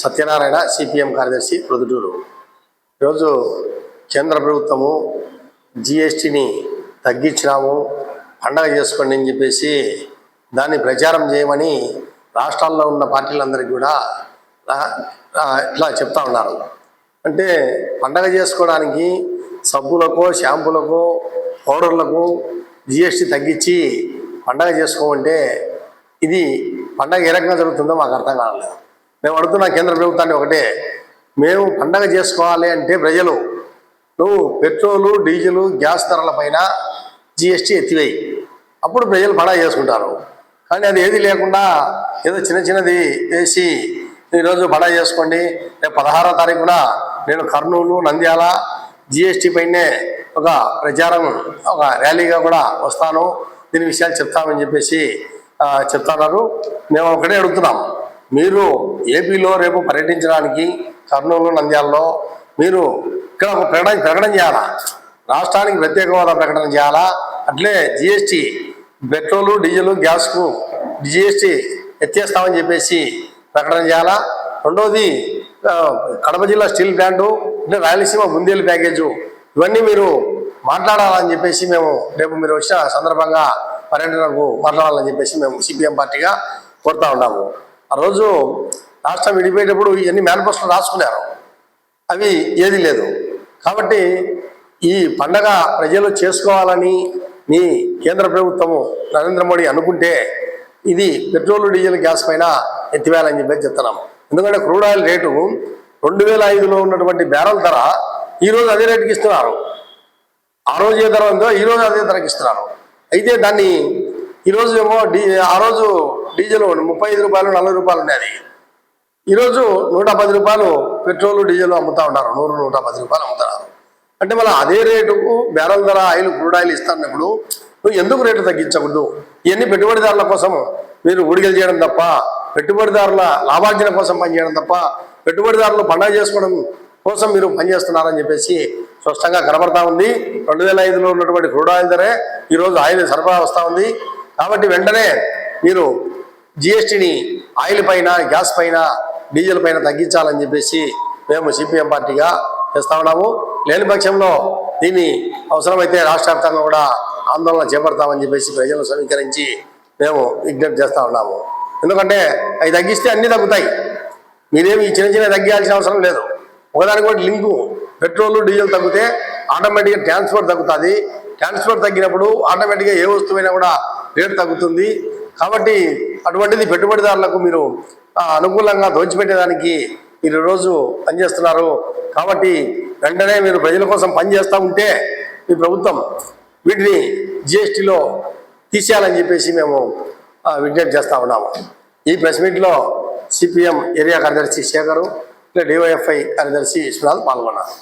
Satyanarayana CPM కార్యదర్శి ప్రొద్దుటూరు. ఈరోజు కేంద్ర ప్రభుత్వము జిఎస్టీని తగ్గించినాము, పండగ చేసుకోండి అని చెప్పేసి దాన్ని ప్రచారం చేయమని రాష్ట్రాల్లో ఉన్న పార్టీలందరికీ కూడా ఇట్లా చెప్తా ఉన్నారు. అంటే పండగ చేసుకోవడానికి సబ్బులకు, షాంపూలకు, పౌడర్లకు జిఎస్టీ తగ్గించి పండగ చేసుకోమంటే ఇది పండగ ఏ రకంగా జరుగుతుందో మాకు అర్థం కావట్లేదు. మేము అడుగుతున్న కేంద్ర ప్రభుత్వాన్ని ఒకటే, మేము పండగ చేసుకోవాలి అంటే ప్రజలు నువ్వు పెట్రోలు, డీజిలు, గ్యాస్ ధరల పైన జిఎస్టీ ఎత్తివేయి, అప్పుడు ప్రజలు పండగ చేసుకుంటారు. కానీ అది ఏది లేకుండా ఏదో చిన్న చిన్నది వేసి ఈరోజు పండగ చేసుకోండి, రేపు 16వ తారీఖున నేను కర్నూలు, నంద్యాల జిఎస్టీ పైనే ఒక ప్రచారం, ఒక ర్యాలీగా కూడా వస్తాను, దీని విషయాలు చెప్తామని చెప్పేసి చెప్తున్నారు. మేము ఒకటే అడుగుతున్నాం, మీరు ఏపీలో రేపు పర్యటించడానికి కర్నూలు, నంద్యాలలో మీరు ఇక్కడ ఒక ప్రకటన చేయాలా, రాష్ట్రానికి ప్రత్యేక హోదా ప్రకటన చేయాలా, అట్లే జిఎస్టీ పెట్రోలు, డీజిల్, గ్యాస్కు జిఎస్టీ ఎత్తేస్తామని చెప్పేసి ప్రకటన చేయాలా. రెండవది కడప జిల్లా స్టీల్ ప్లాంటు, అంటే రాయలసీమ బుందేలు ప్యాకేజు, ఇవన్నీ మీరు మాట్లాడాలని చెప్పేసి మేము రేపు మీరు వచ్చిన సందర్భంగా పర్యటనకు మాట్లాడాలని చెప్పేసి మేము సిపిఎం పార్టీగా కోరుతా ఉన్నాము. ఆ రోజు రాష్ట్రం విడిపోయేటప్పుడు ఇవన్నీ మేనిఫెస్టోలు రాసుకున్నారు, అవి ఏది లేదు. కాబట్టి ఈ పండగ ప్రజలు చేసుకోవాలని మీ కేంద్ర ప్రభుత్వము నరేంద్ర మోడీ అనుకుంటే ఇది పెట్రోల్, డీజిల్, గ్యాస్ పైన ఎత్తివేయాలని చెప్పేసి చెప్తున్నాం. ఎందుకంటే క్రూడ్ ఆయిల్ రేటు 2005లో ఉన్నటువంటి బ్యారెల్ ధర ఈరోజు అదే రేటుకి ఇస్తున్నారు. ఆ రోజు ఏ ధర ఉందో ఈరోజు అదే ధరకి ఇస్తున్నారు. అయితే దాన్ని ఈరోజు ఏమో ఆ రోజు డీజిల్ 35 రూపాయలు, 40 రూపాయలు ఉండేది, ఈరోజు 110 రూపాయలు పెట్రోల్, డీజిల్ అమ్ముతూ ఉంటారు, 100, 110 రూపాయలు అమ్ముతున్నారు. అంటే మళ్ళీ అదే రేటుకు బ్యారెల్ ధర ఆయిల్, క్రూడ్ ఆయిల్ ఇస్తున్నప్పుడు నువ్వు ఎందుకు రేటు తగ్గించకూడదు? ఇవన్నీ పెట్టుబడిదారుల కోసం మీరు ఊడిగలు చేయడం తప్ప, పెట్టుబడిదారుల లాభార్జన కోసం పనిచేయడం తప్ప, పెట్టుబడిదారులు పండగ చేసుకోవడం కోసం మీరు పనిచేస్తున్నారని చెప్పేసి స్పష్టంగా కనబడతా ఉంది. 2005లో ఉన్నటువంటి క్రూడ్ ఆయిల్ ధరే ఈరోజు ఆయిల్ సరఫరా వస్తూ ఉంది. కాబట్టి వెంటనే మీరు జిఎస్టీని ఆయిల్ పైన, గ్యాస్ పైన, డీజిల్ పైన తగ్గించాలని చెప్పేసి మేము సిపిఎం పార్టీగా చేస్తా ఉన్నాము. లేని పక్షంలో దీన్ని అవసరమైతే రాష్ట్ర వ్యాప్తంగా కూడా ఆందోళన చేపడతామని చెప్పేసి ప్రజలను సమీకరించి మేము విజ్ఞప్తి చేస్తూ ఉన్నాము. ఎందుకంటే అవి తగ్గిస్తే అన్నీ తగ్గుతాయి, మీరేమి ఈ చిన్న తగ్గాల్సిన అవసరం లేదు. ఒకదానికి కూడా లింకు, పెట్రోల్, డీజిల్ తగ్గితే ఆటోమేటిక్గా ట్రాన్స్పోర్ట్ తగ్గుతుంది, ట్రాన్స్పోర్ట్ తగ్గినప్పుడు ఆటోమేటిక్గా ఏ వస్తువైనా కూడా రేటు తగ్గుతుంది. కాబట్టి అటువంటిది పెట్టుబడిదారులకు మీరు అనుకూలంగా దోచిపెట్టేదానికి మీరు ఈరోజు పనిచేస్తున్నారు. కాబట్టి వెంటనే మీరు ప్రజల కోసం పనిచేస్తూ ఉంటే మీ ప్రభుత్వం వీటిని జిఎస్టీలో తీసేయాలని చెప్పేసి మేము విజ్ఞప్తి చేస్తూ ఉన్నాము. ఈ ప్రెస్ మీట్లో సిపిఎం ఏరియా కార్యదర్శి శేఖరు, డివైఎఫ్ఐ కార్యదర్శి విశ్వనాథ్ పాల్గొన్నారు.